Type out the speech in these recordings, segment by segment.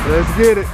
Let's get it.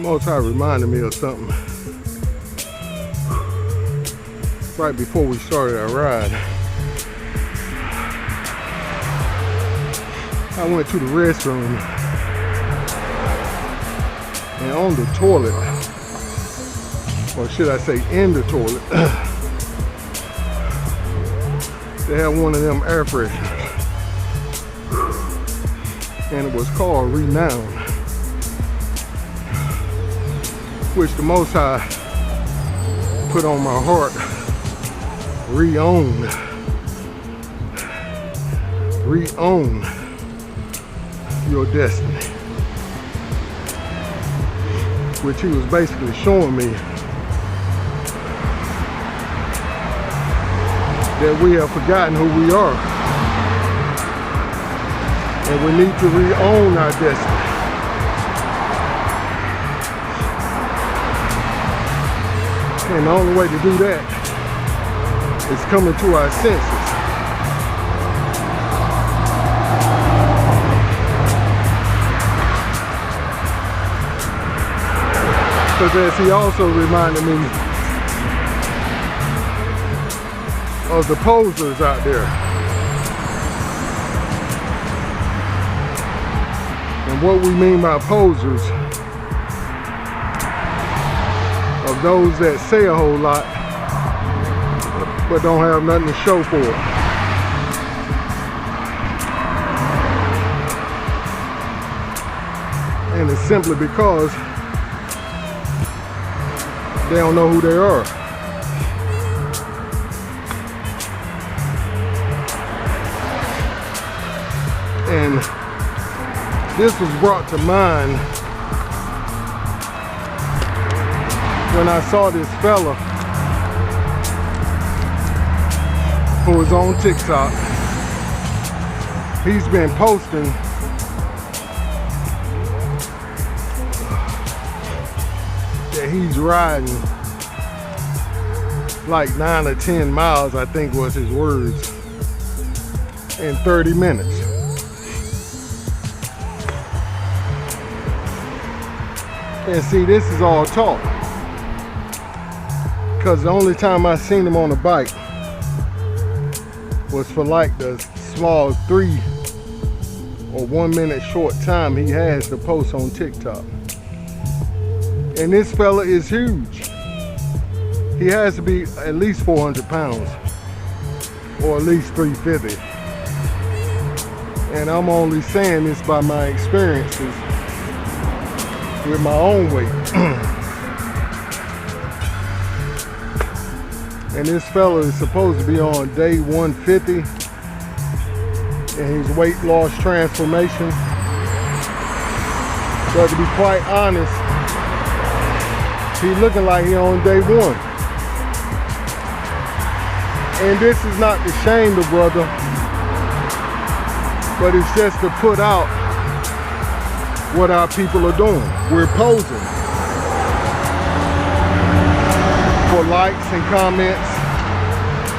Most High reminded me of something right before we started our ride. I went to the restroom, and on the toilet, or should I say in the toilet, they had one of them air fresheners, and it was called Renown, which the Most High put on my heart. Re-own your destiny, which he was basically showing me that we have forgotten who we are, and we need to re-own our destiny. And the only way to do that is coming to our senses. Because as he also reminded me of the posers out there. And what we mean by posers, of those that say a whole lot but don't have nothing to show for it. And it's simply because they don't know who they are. And this was brought to mind when I saw this fella who was on TikTok. He's been posting that he's riding like 9 or 10 miles, I think was his words, in 30 minutes. And see, this is all talk. because the only time I seen him on a bike was for like the small 3 or 1 minute short time he has to post on TikTok. And this fella is huge. He has to be at least 400 pounds or at least 350. And I'm only saying this by my experiences with my own weight. And this fella is supposed to be on day 150 in his weight loss transformation. But to be quite honest, he's looking like he on day 1. And this is not to shame the brother, but it's just to put out what our people are doing. We're posing for likes and comments,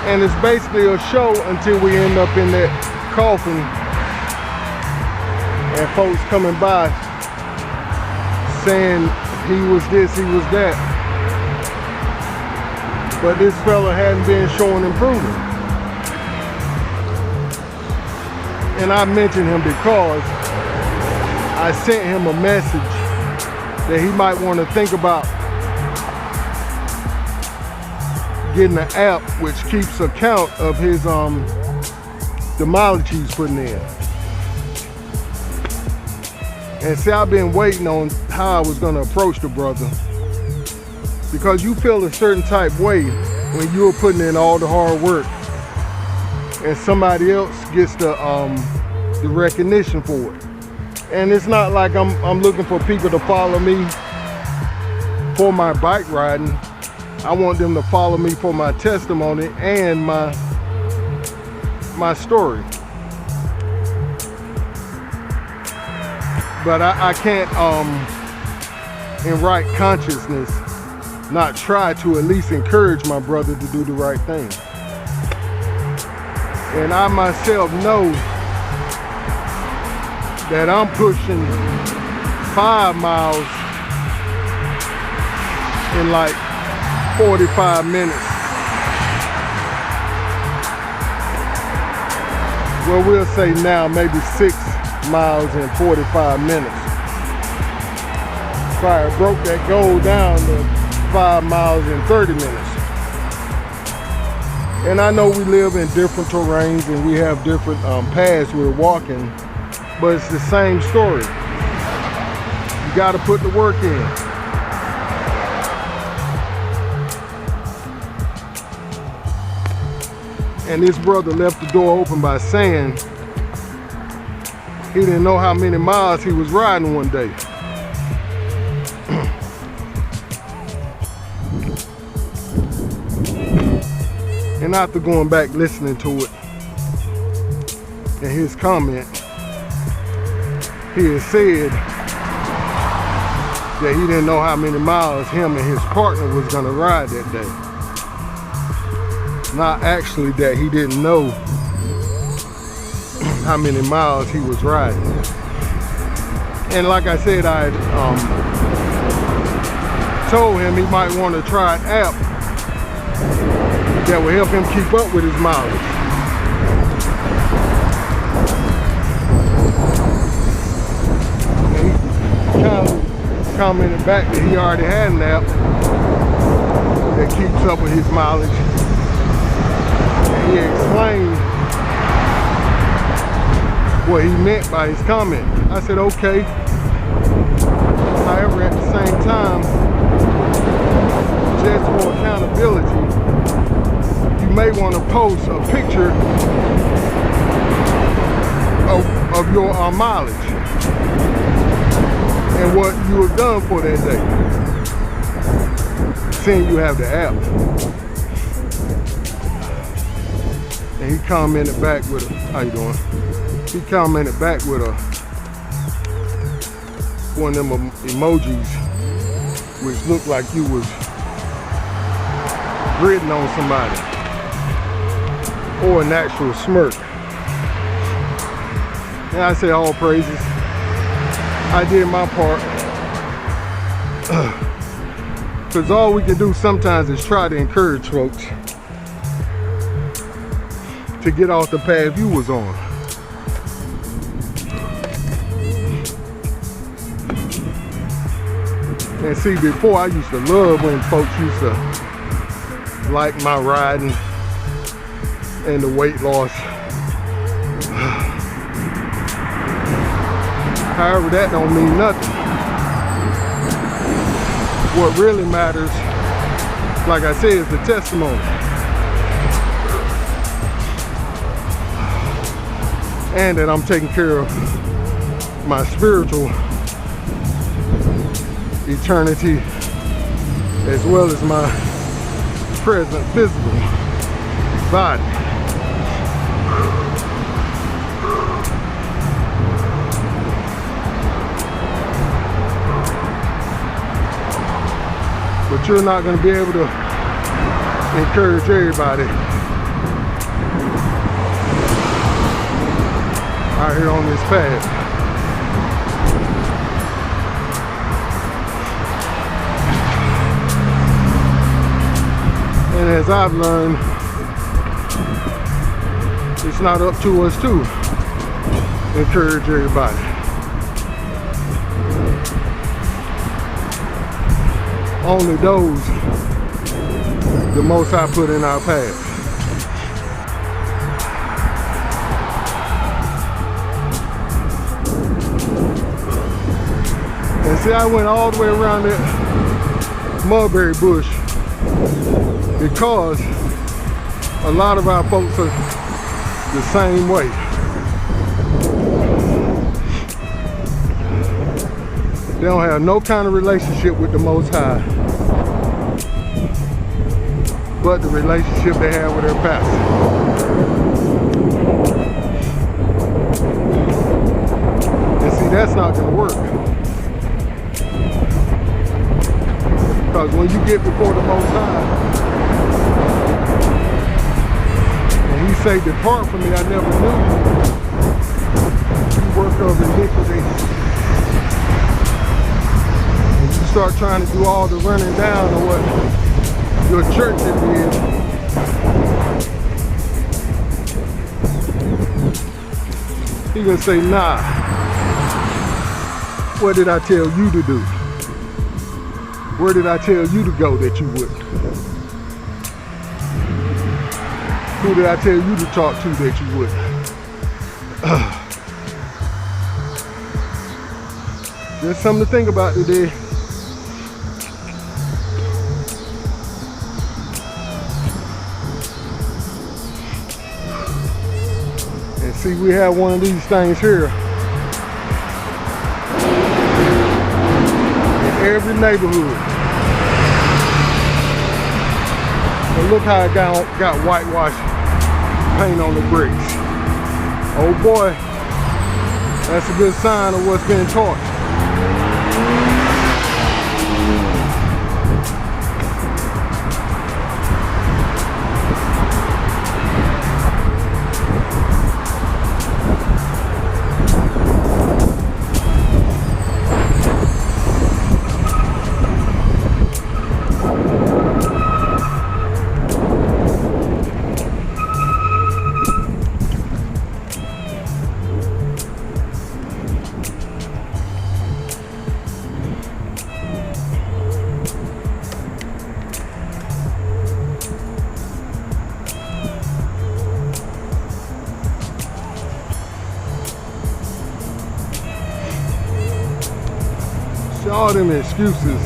and it's basically a show until we end up in that coffin and folks coming by saying he was this, he was that. But this fella hadn't been showing improvement. And I mentioned him because I sent him a message that he might want to think about getting an app which keeps account of his the mileage he's putting in. And see, I've been waiting on how I was going to approach the brother, because you feel a certain type way when you're putting in all the hard work and somebody else gets the recognition for it. And it's not like I'm looking for people to follow me for my bike riding. I want them to follow me for my testimony and my story. But I can't in right consciousness not try to at least encourage my brother to do the right thing. And I myself know that I'm pushing 5 miles in like 45 minutes. Well, we'll say now maybe 6 miles in 45 minutes. If I broke that goal down to 5 miles in 30 minutes. And I know we live in different terrains and we have different paths we're walking, but it's the same story. You got to put the work in. And this brother left the door open by saying he didn't know how many miles he was riding one day. And after going back listening to it and his comment, he had said that he didn't know how many miles him and his partner was gonna ride that day. Not actually that he didn't know how many miles he was riding. And like I said, I told him he might want to try an app that will help him keep up with his mileage. And he kind of commented back that he already had an app that keeps up with his mileage. And he explained what he meant by his comment. I said, okay. However, at the same time, just for accountability, you may want to post a picture of your mileage and what you have done for that day, seeing you have the app. And he commented back with a, how you doing? He commented back with one of them emojis which looked like you was gritting on somebody, or an actual smirk. And I say all praises. I did my part. Because all we can do sometimes is try to encourage folks to get off the path you was on. And see, before I used to love when folks used to like my riding and the weight loss. However, that don't mean nothing. What really matters, like I said, is the testimony. And that I'm taking care of my spiritual eternity as well as my present physical body. But you're not going to be able to encourage everybody out here on this path. And as I've learned, it's not up to us to encourage everybody. Only those the Most High put in our path. And see, I went all the way around that mulberry bush because a lot of our folks are the same way. They don't have no kind of relationship with the Most High, but the relationship they have with their pastor. And see, that's not going to work. Because when you get before the Most High, and He say, "Depart from me, I never knew you. You work of iniquity." And you start trying to do all the running down of what your church did. He gonna say, "Nah, what did I tell you to do? Where did I tell you to go that you wouldn't? Who did I tell you to talk to that you wouldn't?" Just something to think about today. And see, we have one of these things here every neighborhood. And look how it got whitewashed paint on the bricks. Oh boy, that's a good sign of what's being taught. All them excuses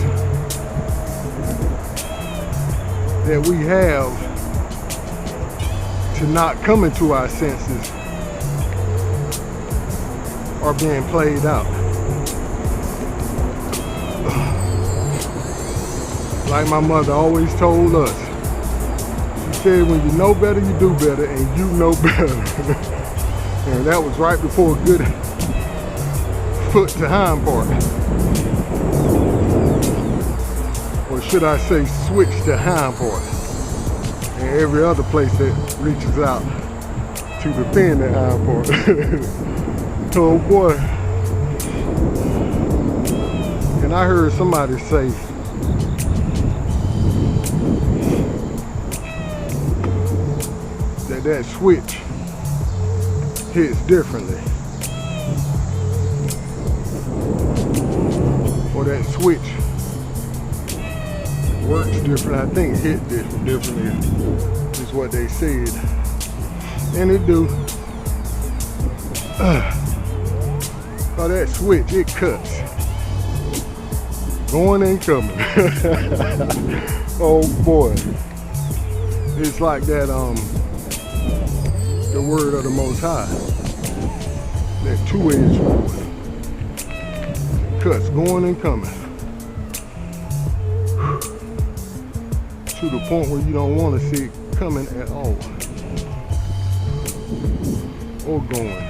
that we have to not come into our senses are being played out. Like my mother always told us, she said, when you know better, you do better, and you know better. And that was right before a good foot to hind part. Or should I say, switch to hind part. And every other place that reaches out to defend that hind part. Oh boy. And I heard somebody say, that switch hits differently. Or that switch works differently. I think it hit differently is what they said. And it do. Oh, that switch, it cuts. Going and coming. Oh boy. It's like that, the word of the Most High. That two-edged sword. Cuts going and coming. To the point where you don't want to see it coming at all. Or going.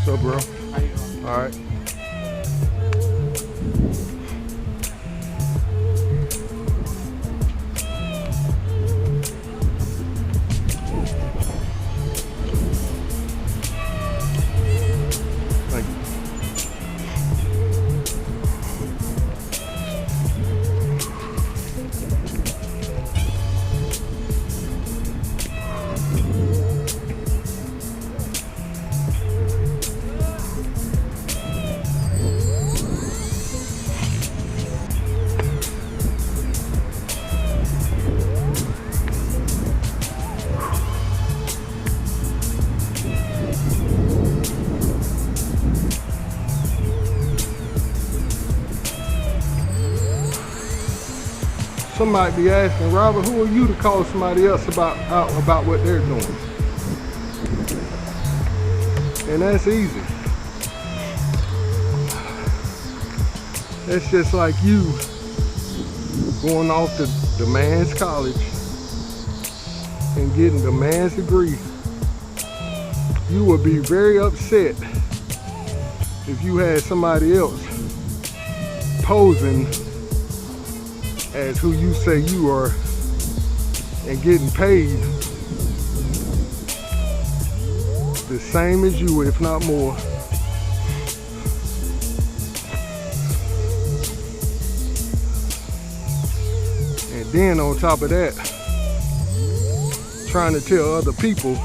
What's up, bro? How you doing? All right. Thank you. some might be asking, Robert, who are you to call somebody else about what they're doing? And that's easy. It's just like you going off to the man's college and getting the man's degree. You would be very upset if you had somebody else posing as who you say you are and getting paid the same as you, if not more. And then on top of that, trying to tell other people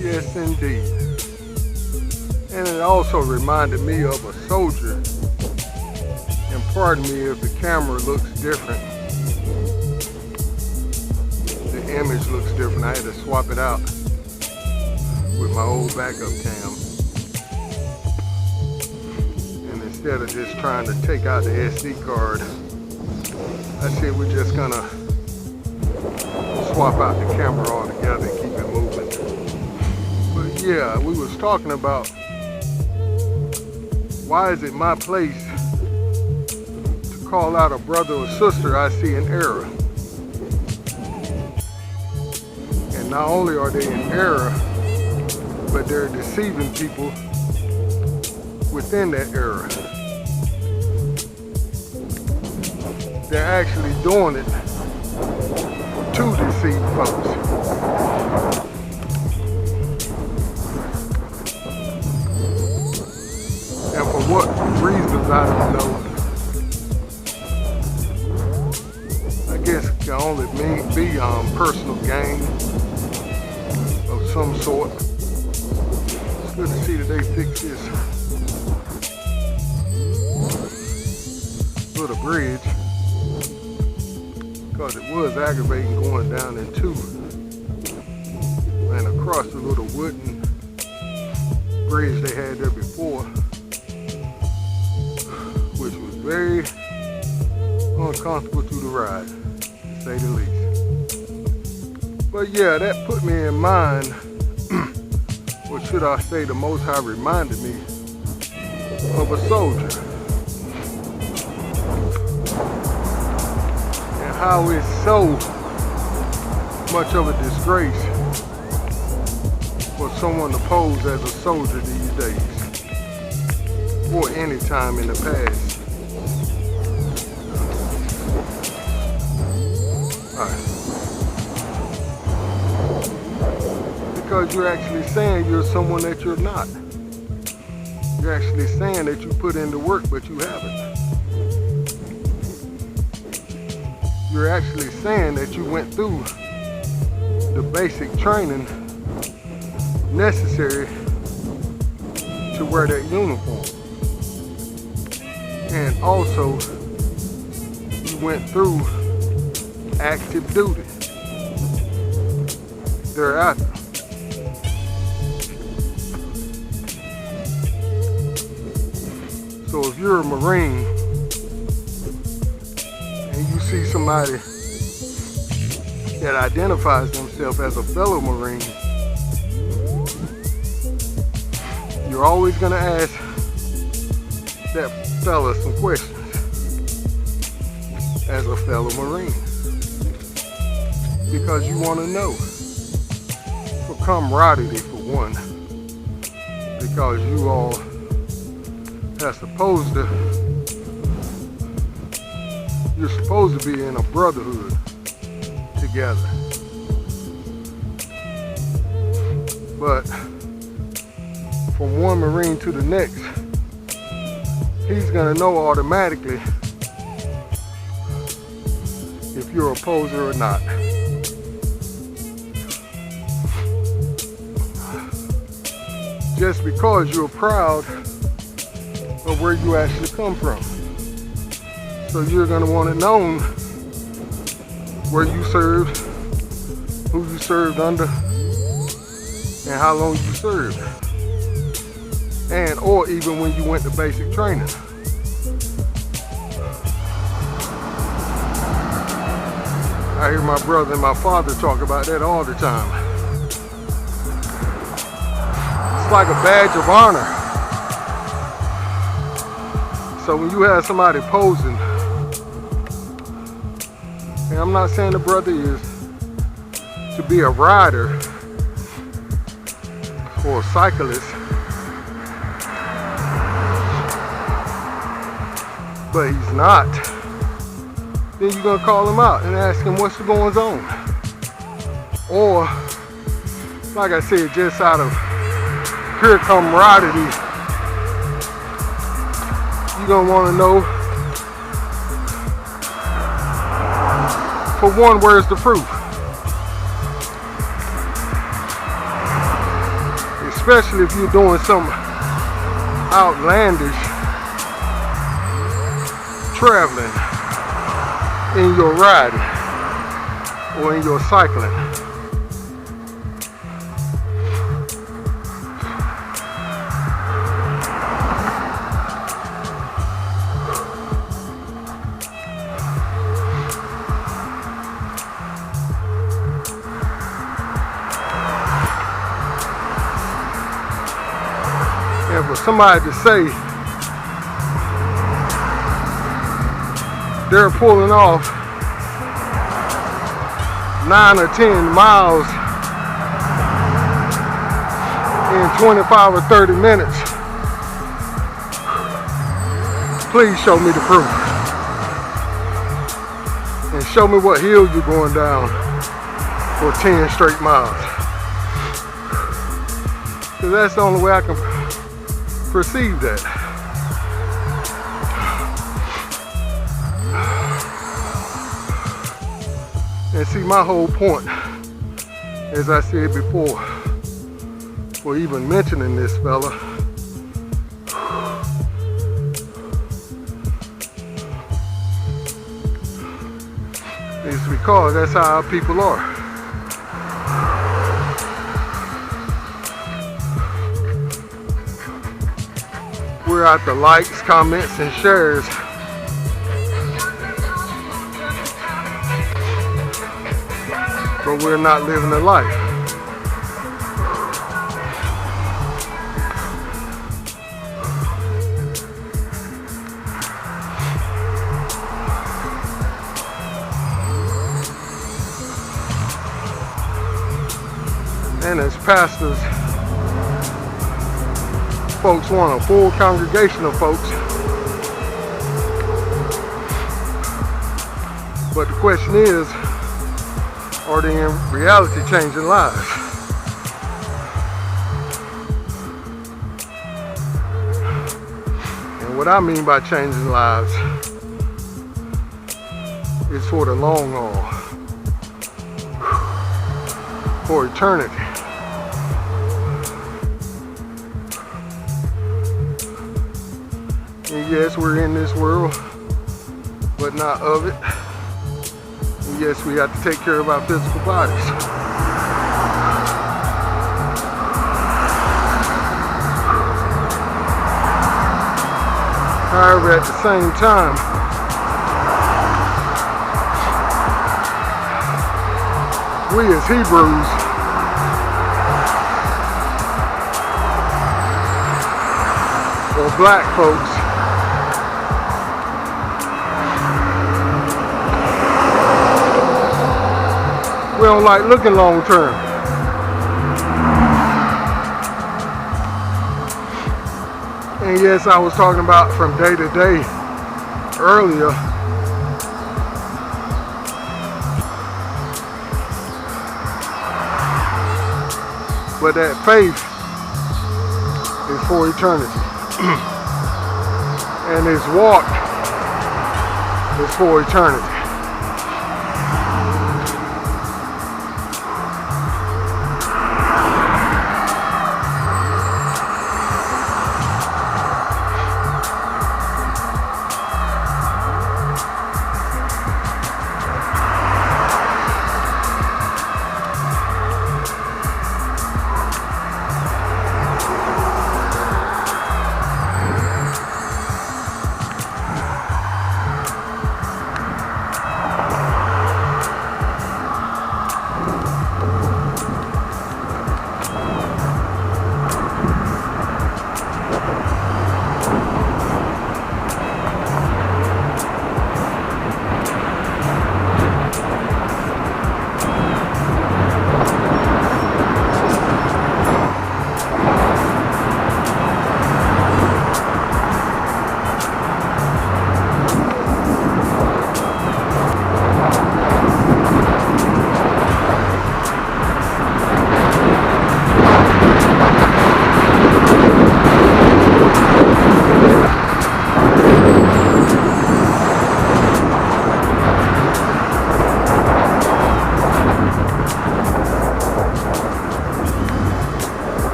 yes, indeed. And it also reminded me of a soldier. And pardon me if the camera looks different. The image looks different. I had to swap it out with my old backup cam. And instead of just trying to take out the SD card, I said we're just gonna swap out the camera altogether and keep it moving. Yeah, we was talking about why is it my place to call out a brother or sister I see in error. And not only are they in error, but they're deceiving people within that error. They're actually doing it to deceive folks. What reasons, I don't know. I guess it can only be personal gain of some sort. It's good to see that they fixed this little bridge, because it was aggravating going down in two and across the little wooden bridge they had there before, which was very uncomfortable to the ride, to say the least. But yeah, that put me in mind, or should I say the Most High reminded me of a soldier. And how it's so much of a disgrace for someone to pose as a soldier these days, or any time in the past. Alright. Because you're actually saying you're someone that you're not. You're actually saying that you put in the work, but you haven't. You're actually saying that you went through the basic training necessary to wear that uniform. And also, you went through active duty thereafter. So if you're a Marine and you see somebody that identifies themselves as a fellow Marine, you're always going to ask that fella some questions as a fellow Marine, because you want to know, for camaraderie for one, because you all are supposed to, you're supposed to be in a brotherhood together. But from one Marine to the next, he's gonna know automatically if you're a poser or not. Just because you're proud of where you actually come from. So you're gonna want it known where you served, who you served under, and how long you served. And or even when you went to basic training. I hear my brother and my father talk about that all the time. It's like a badge of honor. So when you have somebody posing, and I'm not saying the brother is to be a rider or a cyclist, but he's not, then you're gonna call him out and ask him what's going on. Or, like I said, just out of pure camaraderie, you're gonna wanna know, for one, where's the proof? Especially if you're doing something outlandish, traveling in your riding or in your cycling. And for somebody to say they're pulling off 9 or 10 miles in 25 or 30 minutes, please show me the proof. And show me what hill you're going down for 10 straight miles. Because that's the only way I can perceive that. And see, my whole point, as I said before, for even mentioning this fella, is because that's how our people are. We're out the likes, comments, and shares. But we're not living the life. And as pastors, folks want a full congregation of folks. But the question is, are they in reality changing lives? And what I mean by changing lives is for the long haul, for eternity. And yes, we're in this world, but not of it. And yes, we have to take care of our physical bodies. However, at the same time, we as Hebrews or black folks we don't like looking long term. And yes, I was talking about from day to day earlier. But that faith is for eternity. And his walk is for eternity.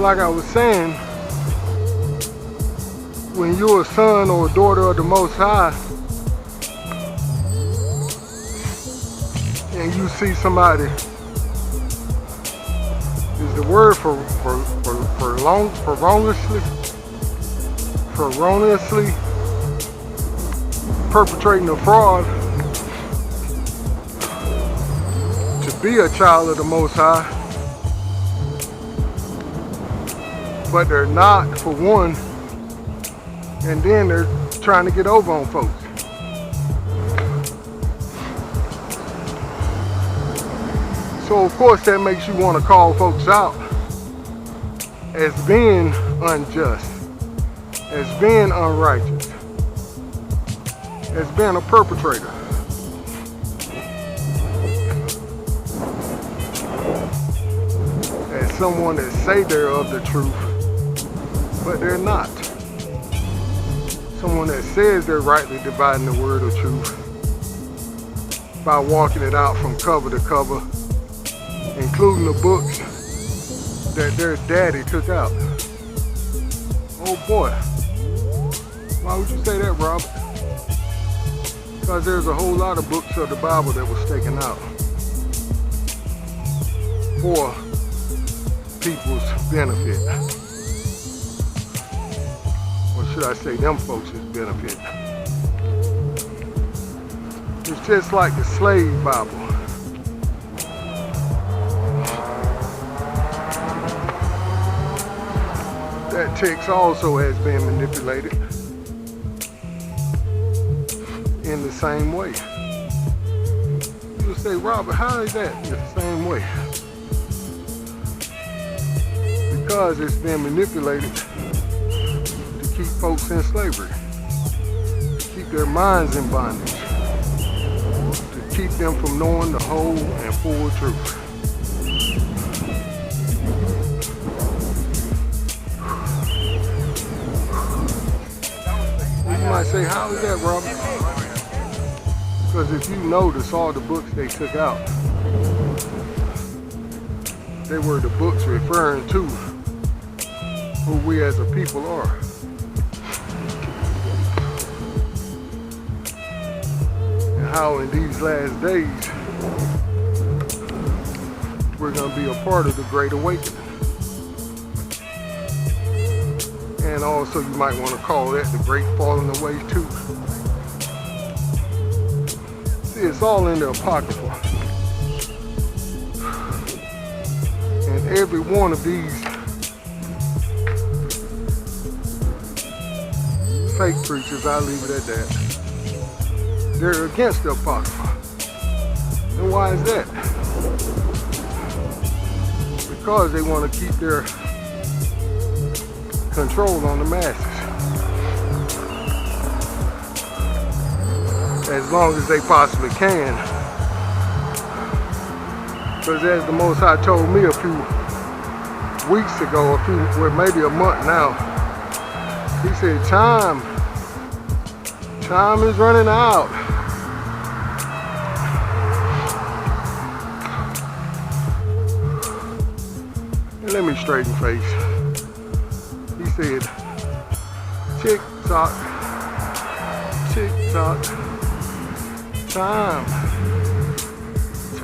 like I was saying, when you're a son or a daughter of the Most High, and you see somebody, is the word erroneously perpetrating a fraud to be a child of the Most High, but they're not, for one, and then they're trying to get over on folks. So of course that makes you want to call folks out as being unjust, as being unrighteous, as being a perpetrator. As someone that say they're of the truth, but they're not. Someone that says they're rightly dividing the word of truth by walking it out from cover to cover, including the books that their daddy took out. Oh boy, why would you say that, Robert? Because there's a whole lot of books of the Bible that was taken out for people's benefit. Or should I say them folks' benefit. It's just like the slave Bible. That text also has been manipulated in the same way. You'll say, Robert, how is that in the same way? Because it's been manipulated to keep folks in slavery, to keep their minds in bondage, to keep them from knowing the whole and full truth. You might say, how is that, Robert? Because if you notice all the books they took out, they were the books referring to who we as a people are. And how in these last days, we're going to be a part of the Great Awakening. And also you might want to call that the Great Falling Away too. See, it's all in the Apocrypha. And every one of these fake preachers, I leave it at that, they're against the Apocrypha. And why is that? Because they want to keep their control on the masses as long as they possibly can. Because as the Most High told me a few weeks ago, well, maybe a month now, he said, time is running out. And let me straighten face. He said, tick tock,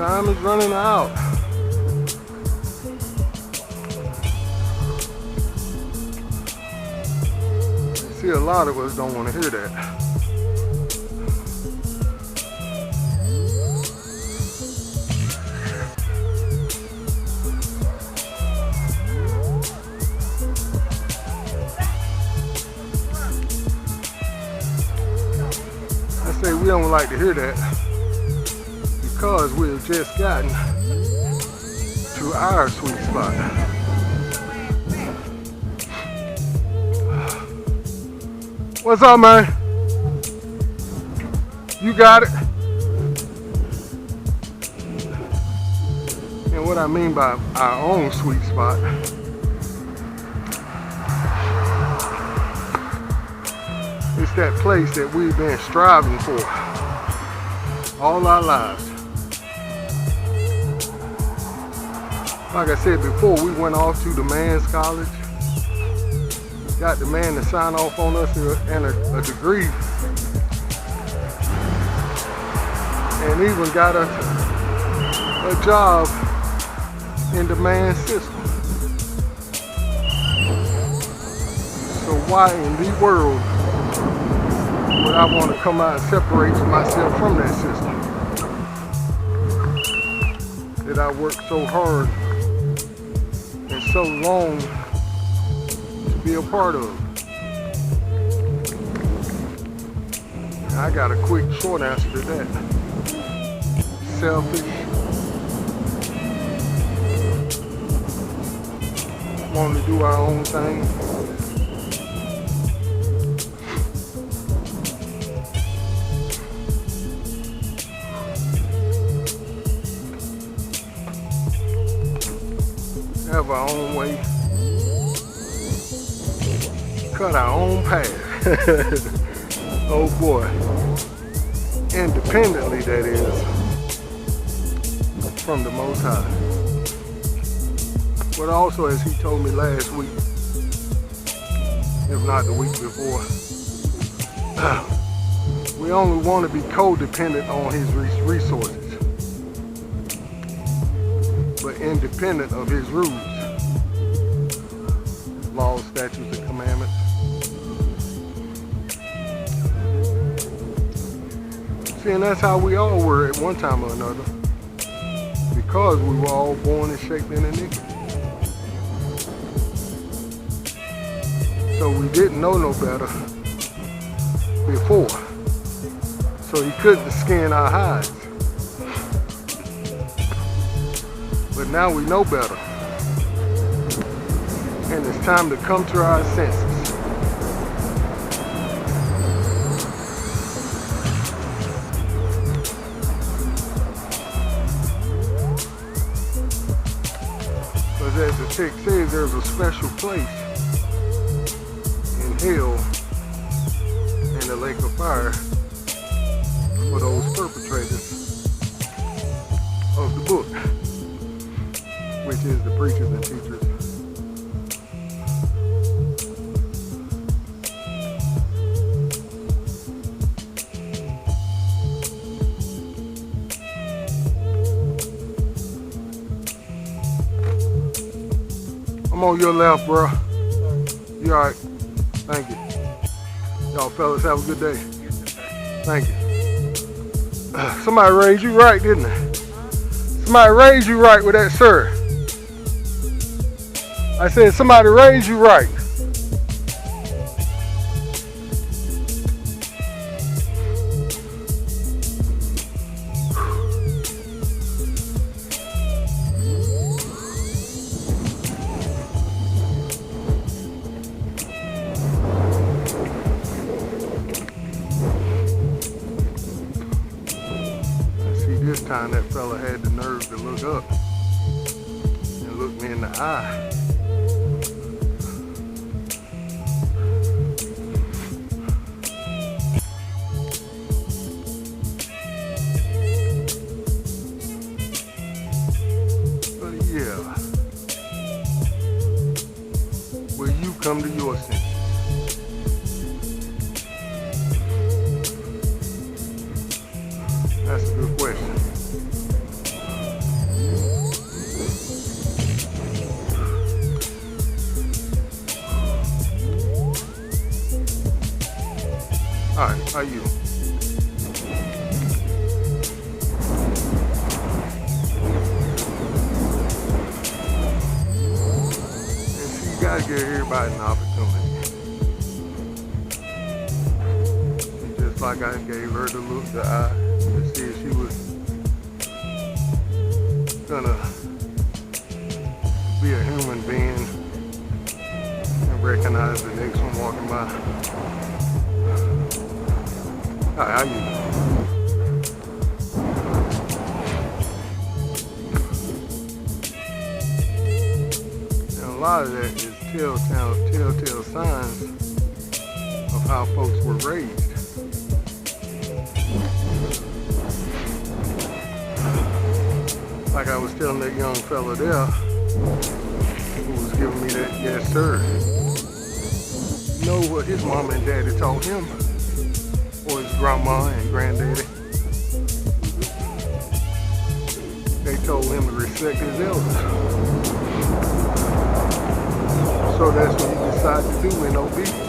time is running out. See, a lot of us don't want to hear that. I say we don't like to hear that because we've just gotten to our sweet spot. What's up, man? You got it? And what I mean by our own sweet spot, it's that place that we've been striving for all our lives. Like I said before, we went off to the man's college, got the man to sign off on us and a degree, and even got a job in the man's system. So why in the world would I want to come out and separate myself from that system that I worked so hard and so long to be a part of? And I got a quick short answer to that. Selfish, wanting to do our own thing. Have our own way, cut our own path. Oh boy, independently, that is, from the Most High. But also, as he told me last week, if not the week before, we only want to be codependent on his resources, but independent of his rules, laws, statutes, and commandments. See, and that's how we all were at one time or another, because we were all born and shaped in iniquity. So we didn't know no better before, so he couldn't skin our hides. But now we know better, and it's time to come to our senses. Because as the text says, there's a special place in hell and the lake of fire for those perpetrators of the book, which is the preachers and teachers. I'm on your left, bro. You alright? Thank you. Y'all fellas have a good day. Thank you. Somebody raised you right, didn't they? Somebody raised you right with that, sir. I said somebody raised you right. This time that fella had the nerve to look up and look me in the eye. But yeah, will you come to your senses? That's a good question. Alright, how you? And see, you gotta give everybody an opportunity. And just like I gave her the look, the eye, to see if she was gonna be a human being and recognize the next one walking by. Hi, how you? And a lot of that is telltale signs of how folks were raised. Like I was telling that young fella there, who was giving me that yes sir. You know what his mama and daddy taught him, or his grandma and granddaddy? They told him to respect his elders. So that's what he decided to do in obedience.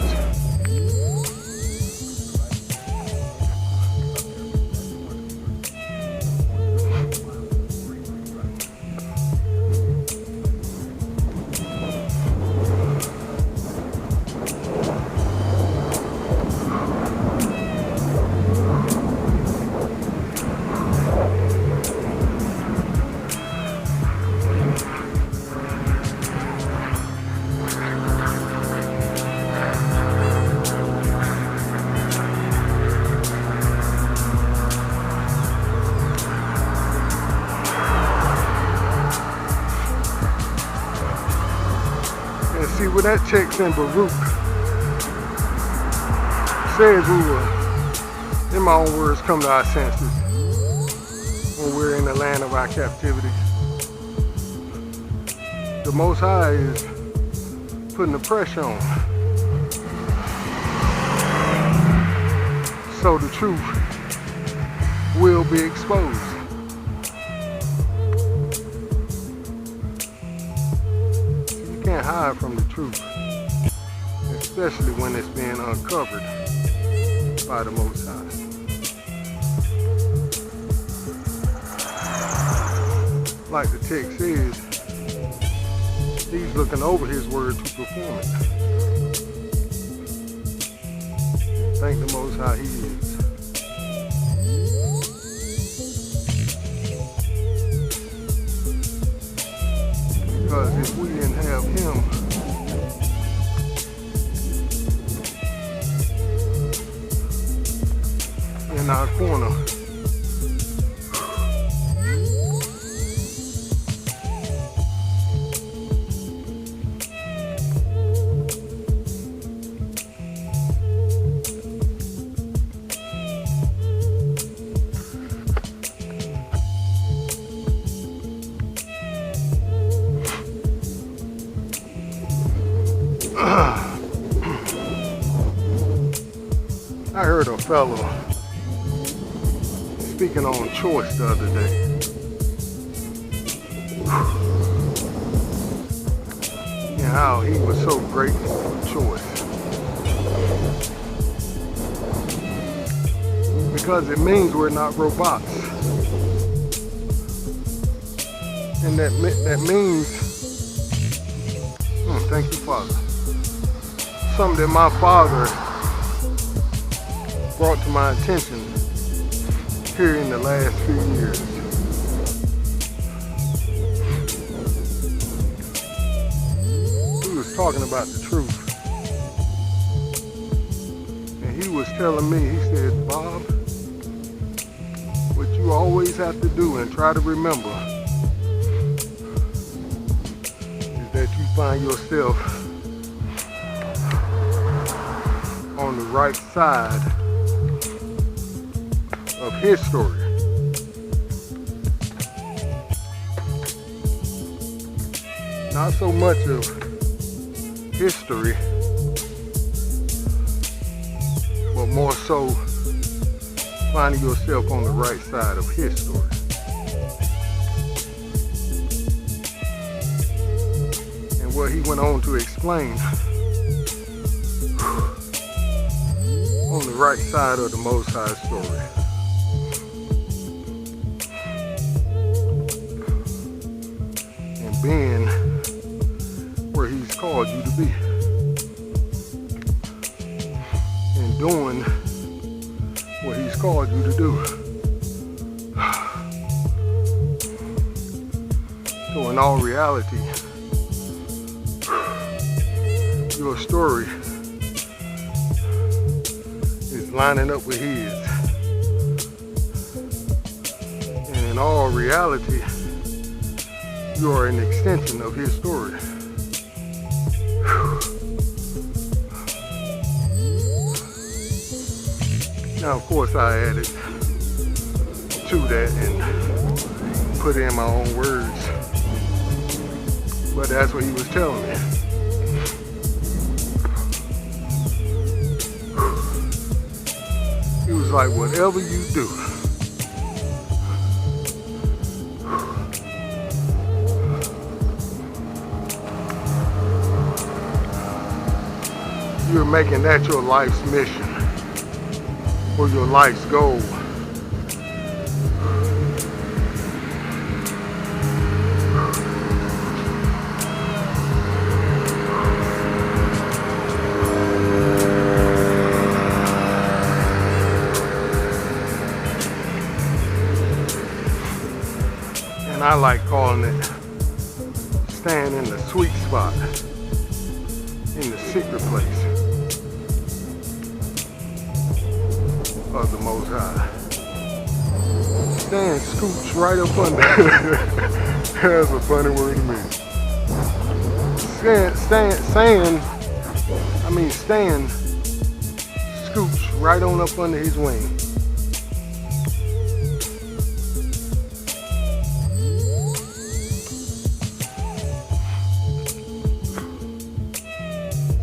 And see where that checks in Baruch. Says we will, in my own words, come to our senses when we're in the land of our captivity. The Most High is putting the pressure on, so the truth will be exposed. You can't hide from the truth, especially when it's being uncovered by the Most High. Like the text says, he's looking over his word to perform it. Thank the Most High he is. Because if we didn't have him, in our corner, I heard a fellow speaking on choice the other day. And how he was so grateful for choice. Because it means we're not robots. And that means, thank you, Father. Something that my father brought to my attention here in the last few years. He was talking about the truth. And he was telling me, he said, Bob, what you always have to do and try to remember is that you find yourself on the right side of his story. Not so much of history, but more so finding yourself on the right side of his story. And what he went on to explain, on the right side of the Most High story. And being where he's called you to be. And doing what he's called you to do. So in all reality, your story is lining up with his. And in all reality, you are an extension of his story. Now, of course, I added to that and put in my own words But that's what he was telling me. He was like, whatever you do, you're making that your life's mission or your life's goal. And I like calling it staying in the sweet spot, in the secret place of the Most High. Staying scoops right up under. That's a funny word to me. Staying scoops right on up under his wing.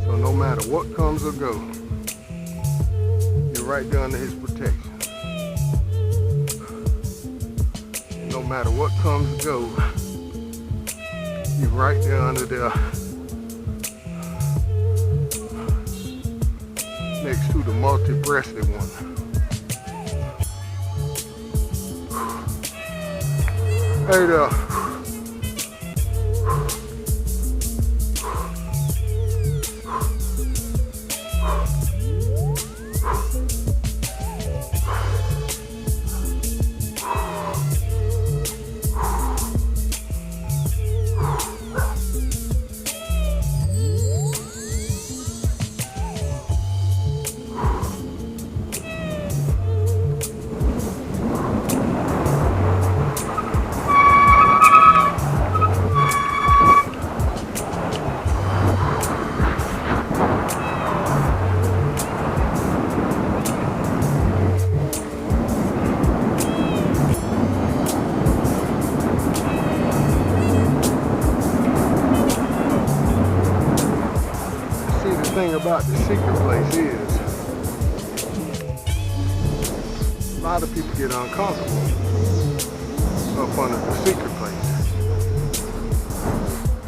So no matter what comes or goes, you're right there under his protection. And no matter what comes or goes, you're right there under there next to the multi-breasted one. Hey there. The thing about the secret place is a lot of people get uncomfortable up under the secret place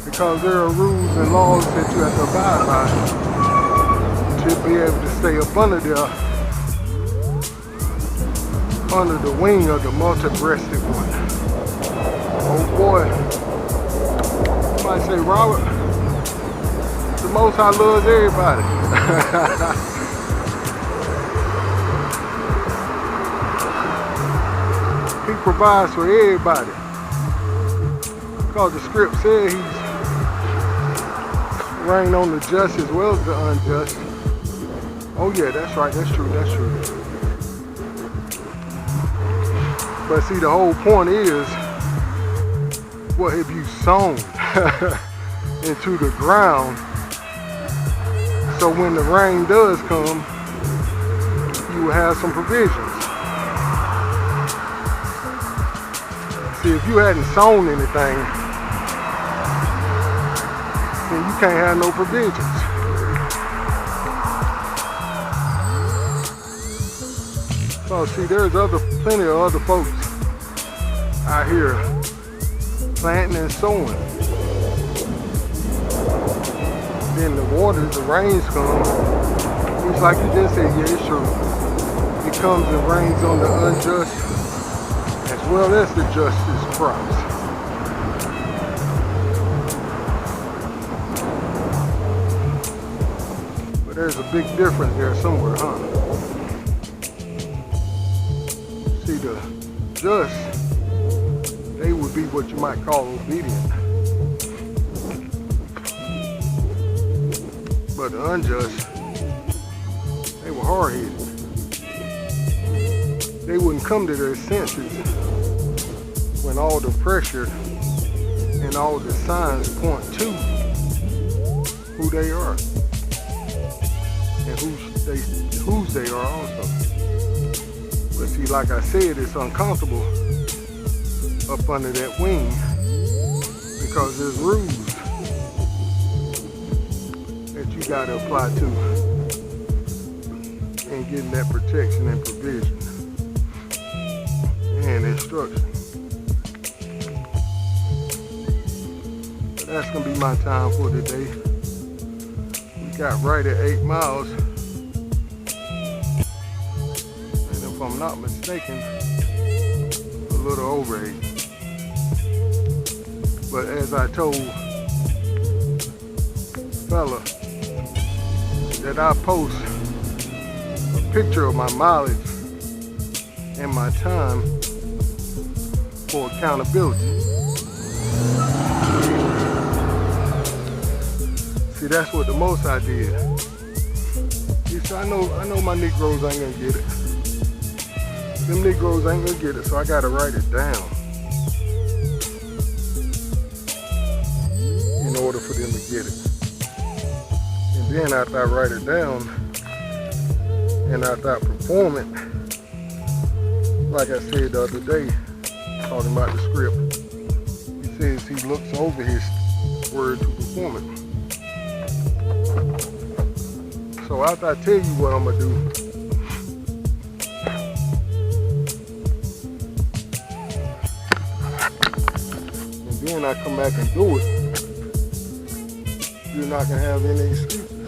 because there are rules and laws that you have to abide by to be able to stay up under there, under the wing of the multi-breasted one. Oh boy, you might say, Robert, the Most High loves everybody. He provides for everybody. Because the script said he's reigning on the just as well as the unjust. Oh yeah, that's right, that's true, that's true. But see, the whole point is, what have you sown into the ground? So when the rain does come, you will have some provisions. See, if you hadn't sown anything, then you can't have no provisions. So see, there's plenty of other folks out here planting and sowing. Then the rains come. It's like you just said, yeah, it's true. It comes and rains on the unjust as well as the justice crops. But there's a big difference there somewhere, huh? See, the just, they would be what you might call obedient. But the unjust, they were hard-headed. They wouldn't come to their senses when all the pressure and all the signs point to who they are and whose they are also. But see, like I said, it's uncomfortable up under that wing because there's rules got to apply to in getting that protection and provision and instruction. But that's going to be my time for today. We got right at 8 miles. And if I'm not mistaken, a little over 8. But as I told fella that I post a picture of my mileage and my time for accountability. See, that's what the most I did. You see, I know my Negroes ain't gonna get it. Them Negroes ain't gonna get it, so I gotta write it down in order for them to get it. And then after I write it down and after I perform it, like I said the other day, talking about the script, he says he looks over his word to perform it. So after I tell you what I'm gonna do, and then I come back and do it, you're not gonna have any excuses.